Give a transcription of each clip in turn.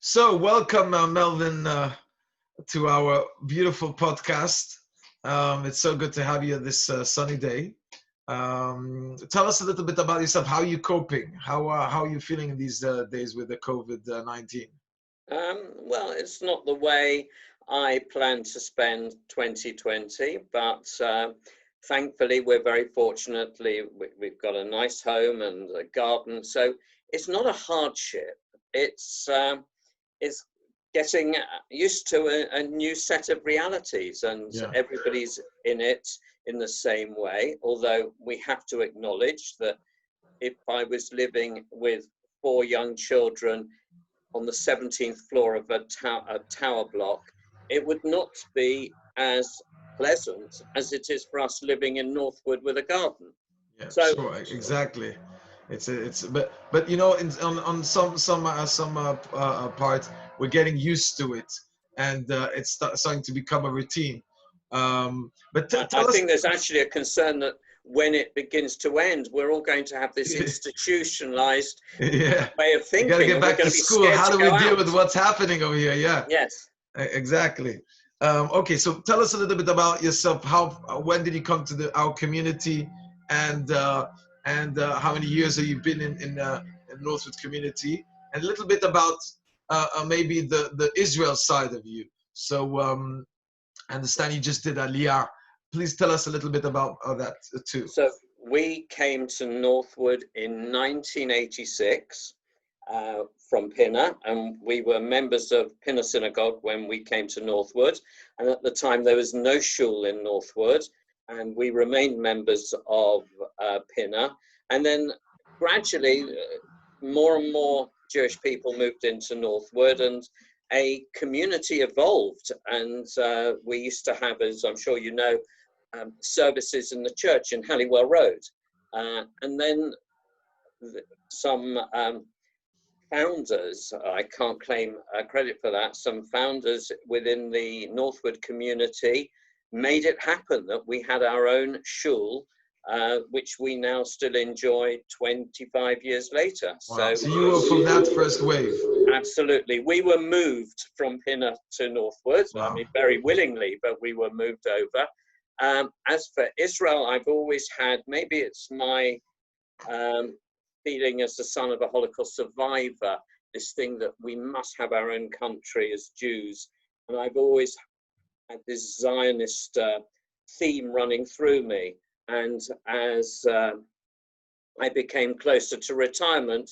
So, welcome, Melvin, to our beautiful podcast. It's so good to have you this sunny day. Tell us a little bit about yourself. How are you coping? How are you feeling in these days with the COVID-19? Well, it's not the way I plan to spend 2020, but thankfully we're very fortunately we've got a nice home and a garden, so it's not a hardship. It's getting used to a new set of realities, and Yeah. everybody's in it in the same way. Although we have to acknowledge that if I was living with four young children on the 17th floor of a tower block, it would not be as pleasant as it is for us living in Northwood with a garden. Yeah, So sure, exactly. But on some part we're getting used to it, and it's starting to become a routine. But I tell us. think there's actually a concern that when it begins to end, we're all going to have this institutionalized Yeah, way of we got to thinking, get and we're back going to to be school. scared How to do we go deal out. with what's happening over here? Yeah, Yes. exactly. Okay, so tell us a little bit about yourself. When did you come to our community, and how many years have you been in Northwood community, and a little bit about maybe the Israel side of you. So I understand you just did Aliyah. Please tell us a little bit about that too. So we came to Northwood in 1986 from Pinner, and we were members of Pinner Synagogue when we came to Northwood. And at the time, there was no shul in Northwood, and we remained members of Pinner. And then gradually, more and more Jewish people moved into Northwood, and a community evolved. And we used to have, as I'm sure you know, services in the church in Halliwell Road. And then some founders, I can't claim credit for that, some founders within the Northwood community made it happen that we had our own shul, which we now still enjoy 25 years later. Wow. So you were from that first wave. Absolutely. We were moved from Pinner to Northwood. Wow. I mean, very willingly, but we were moved over. As for Israel, I've always had, maybe it's my feeling as the son of a Holocaust survivor, this thing that we must have our own country as Jews. And I've always had this Zionist theme running through me. And as I became closer to retirement,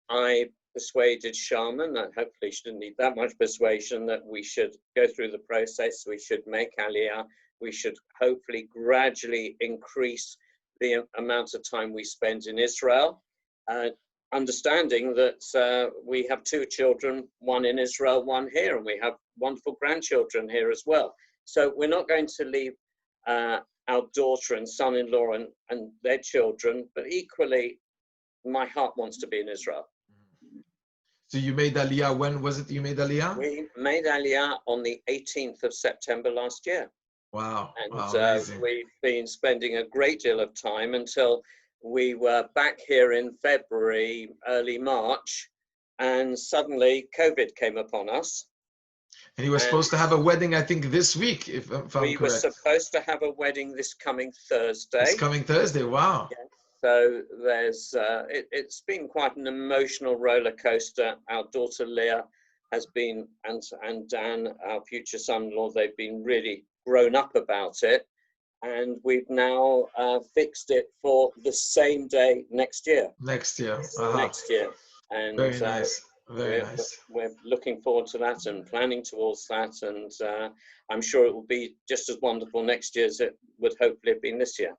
I persuaded Sharman, that hopefully she didn't need that much persuasion, that we should go through the process, we should make Aliyah, we should hopefully gradually increase the amount of time we spend in Israel, understanding that we have two children, one in Israel, one here, and we have wonderful grandchildren here as well. So we're not going to leave our daughter and son-in-law and their children, but equally, my heart wants to be in Israel. So you made Aliyah, when was it you made Aliyah? We made Aliyah on the 18th of September last year. Wow. And Wow, we've been spending a great deal of time until we were back here in February, early March, and suddenly COVID came upon us. And you were supposed to have a wedding, I think, this week, if I'm correct. We were supposed to have a wedding this coming Thursday. This coming Thursday, wow. Yeah. So there's, it's been quite an emotional roller coaster. Our daughter Leah has been, and Dan, our future son-in-law, they've been really grown up about it. And we've now fixed it for the same day next year. Next year. Next year. And very nice. Very nice. We're looking forward to that and planning towards that. And I'm sure it will be just as wonderful next year as it would hopefully have been this year.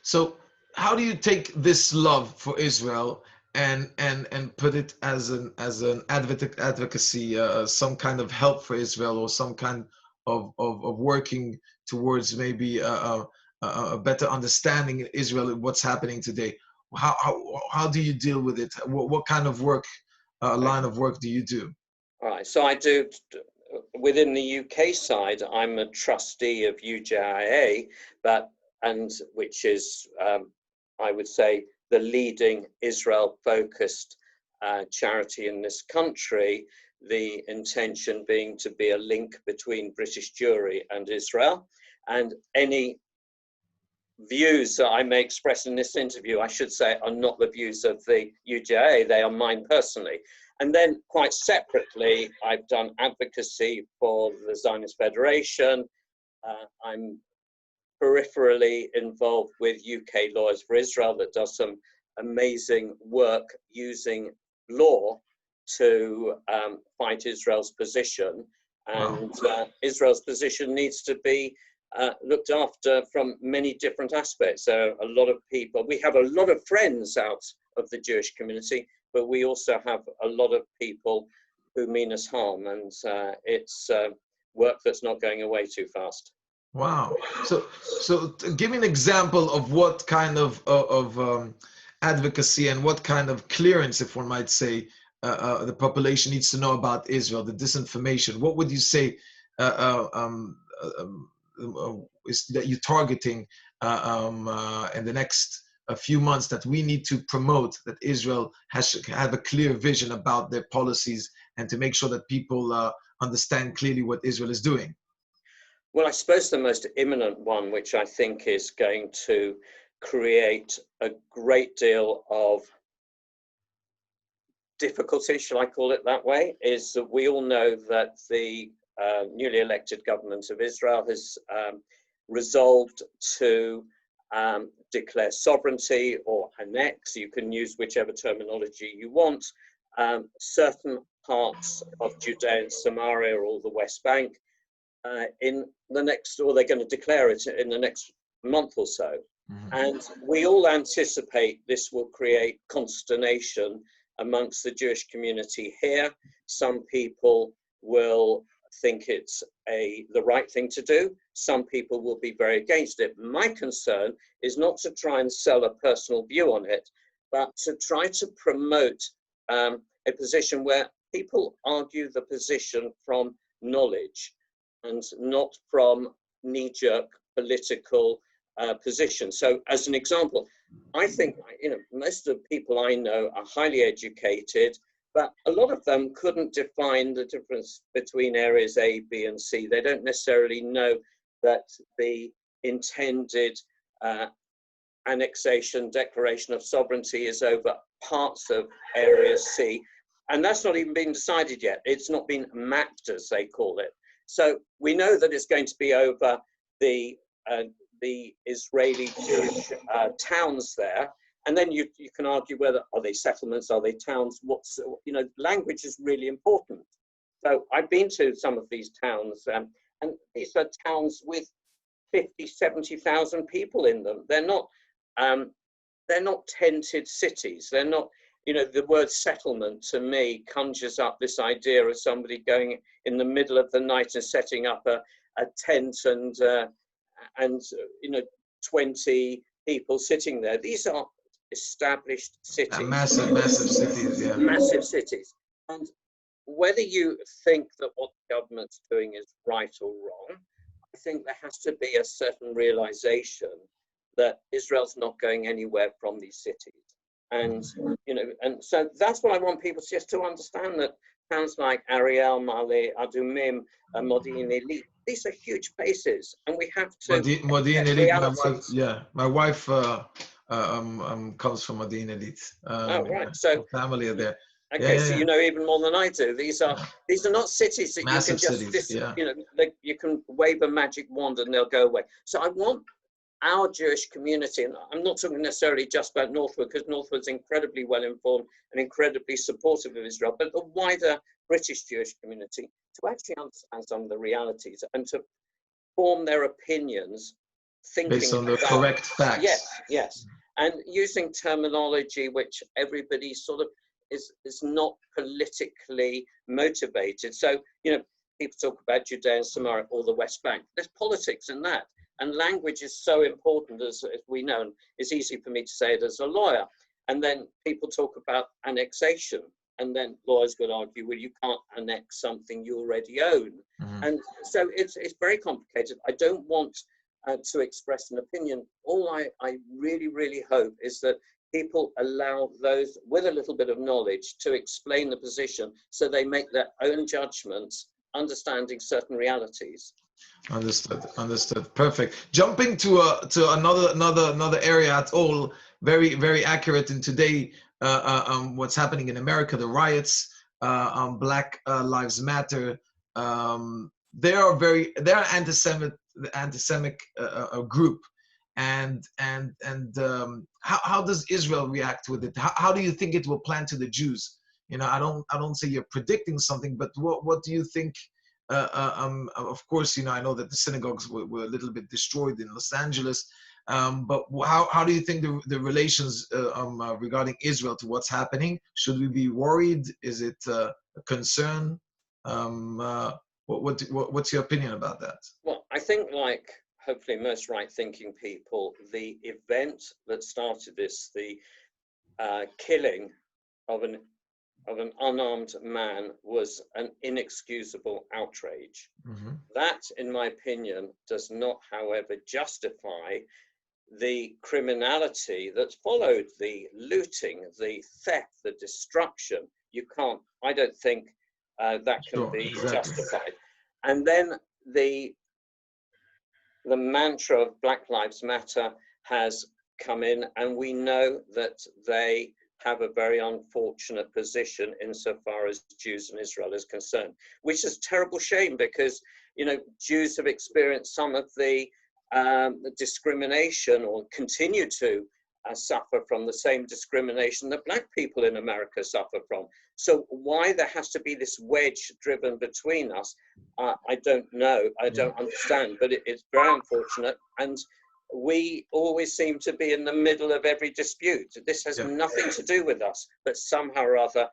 So how do you take this love for Israel and put it as an advocacy, some kind of help for Israel, or some kind of working towards maybe a better understanding in Israel of what's happening today? How do you deal with it? What kind of work, line of work do you do? All right, so I do, within the UK side, I'm a trustee of UJIA, which is, I would say, the leading Israel-focused charity in this country, the intention being to be a link between British Jewry and Israel. And any views that I may express in this interview, I should say, are not the views of the UJA, they are mine personally. And then quite separately, I've done advocacy for the Zionist Federation. I'm peripherally involved with UK Lawyers for Israel that does some amazing work using law to fight Israel's position. And Israel's position needs to be looked after from many different aspects. So a lot of people, we have a lot of friends out of the Jewish community, but we also have a lot of people who mean us harm, and it's work that's not going away too fast. Wow. So give me an example of what kind of advocacy and what kind of clearance, if one might say, the population needs to know about Israel, the disinformation. What would you say is that you're targeting in the next few months that we need to promote, that Israel has to have a clear vision about their policies and to make sure that people understand clearly what Israel is doing? Well, I suppose the most imminent one, which I think is going to create a great deal of difficulty, shall I call it that way, is that we all know that the newly elected government of Israel has resolved to declare sovereignty or annex, you can use whichever terminology you want, certain parts of Judea and Samaria or the West Bank in the next, or they're going to declare it in the next month or so. Mm-hmm. And we all anticipate this will create consternation amongst the Jewish community here. Some people will think it's the right thing to do. Some people will be very against it. My concern is not to try and sell a personal view on it, but to try to promote a position where people argue the position from knowledge and not from knee-jerk political position. So as an example, I think, most of the people I know are highly educated, but a lot of them couldn't define the difference between areas A, B, and C. They don't necessarily know that the intended annexation, declaration of sovereignty is over parts of area C. And that's not even been decided yet. It's not been mapped, as they call it. So we know that it's going to be over the Israeli Jewish towns there. And then you can argue whether, are they settlements, are they towns? Language is really important. So I've been to some of these towns, and these are towns with 50, 70,000 people in them. They're not tented cities. They're not, the word settlement to me conjures up this idea of somebody going in the middle of the night and setting up a tent and 20 people sitting there. These are established cities. Massive cities, yeah. Massive cities. And whether you think that what the government's doing is right or wrong, I think there has to be a certain realization that Israel's not going anywhere from these cities. And, and so that's what I want people just to understand, that towns like Ariel, Male, Adumim, Modi'in Illit, these are huge places, and we have to. Modi'in Illit, my wife comes from Modi'in Illit. Oh, right. So family are there. Okay, so you know even more than I do. These are not cities that massive you can just you can wave a magic wand and they'll go away. So I want our Jewish community, and I'm not talking necessarily just about Northwood, because Northwood's incredibly well informed and incredibly supportive of Israel, but the wider British Jewish community to actually understand some of the realities and to form their opinions thinking based on the correct facts. Yes. And using terminology which everybody sort of is not politically motivated. So, people talk about Judea and Samaria or the West Bank. There's politics in that. And language is so important, as we know. It's easy for me to say it as a lawyer. And then people talk about annexation. And then lawyers will argue, well, you can't annex something you already own. Mm-hmm. And so it's very complicated. I don't want to express an opinion. All I really, really hope is that people allow those with a little bit of knowledge to explain the position, so they make their own judgments, understanding certain realities. Understood. Understood. Perfect. Jumping to another area at all, very accurate in today. What's happening in America, the riots, Black Lives Matter. They're anti-Semitic group, and how does Israel react with it? How do you think it will plan to the Jews? I don't say you're predicting something, but what do you think? Of course, I know that the synagogues were a little bit destroyed in Los Angeles, but how do you think the relations regarding Israel to what's happening? Should we be worried? Is it a concern? What's your opinion about that? Well, I think, like hopefully most right-thinking people, the event that started this, the killing of an unarmed man, was an inexcusable outrage. Mm-hmm. That, in my opinion, does not, however, justify the criminality that followed, the looting, the theft, the destruction. I don't think that can be justified. And then the mantra of Black Lives Matter has come in, and we know that they have a very unfortunate position insofar as Jews in Israel is concerned, which is a terrible shame, because Jews have experienced some of the discrimination, or continue to suffer from the same discrimination that Black people in America suffer from. So why there has to be this wedge driven between us, I don't know, I don't understand, but it's very unfortunate. And we always seem to be in the middle of every dispute. This has nothing to do with us, but somehow or other,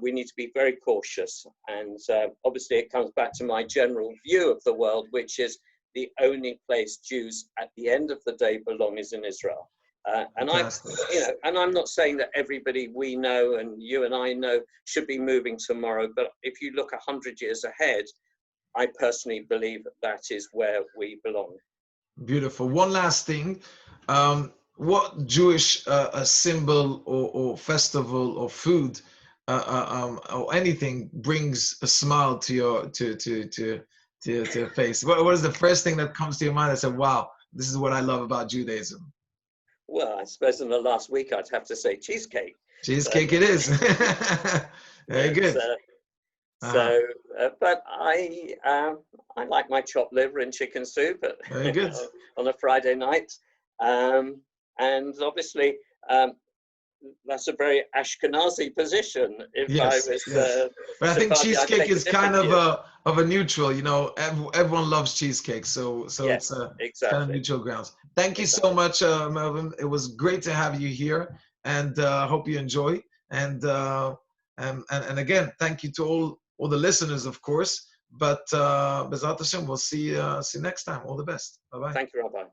we need to be very cautious. And obviously it comes back to my general view of the world, which is the only place Jews at the end of the day belong is in Israel. And I'm not saying that everybody we know and you and I know should be moving tomorrow, but if you look 100 years ahead, I personally believe that is where we belong. Beautiful. One last thing. What Jewish symbol or festival or food or anything brings a smile to your face? What is the first thing that comes to your mind that said, wow, this is what I love about Judaism? Well, I suppose in the last week I'd have to say cheesecake. Cheesecake it is. Very good. But I like my chopped liver and chicken soup Very good. on a Friday night, and obviously that's a very Ashkenazi position. If I was, but I think cheesecake is kind of a neutral. Everyone loves cheesecake, so yes, it's kind of neutral grounds. Thank you so much, Melvin. It was great to have you here, and hope you enjoy. And again, thank you to all the listeners, of course. But Bezat Hashem, we'll see you next time. All the best. Bye bye. Thank you, Rabbi.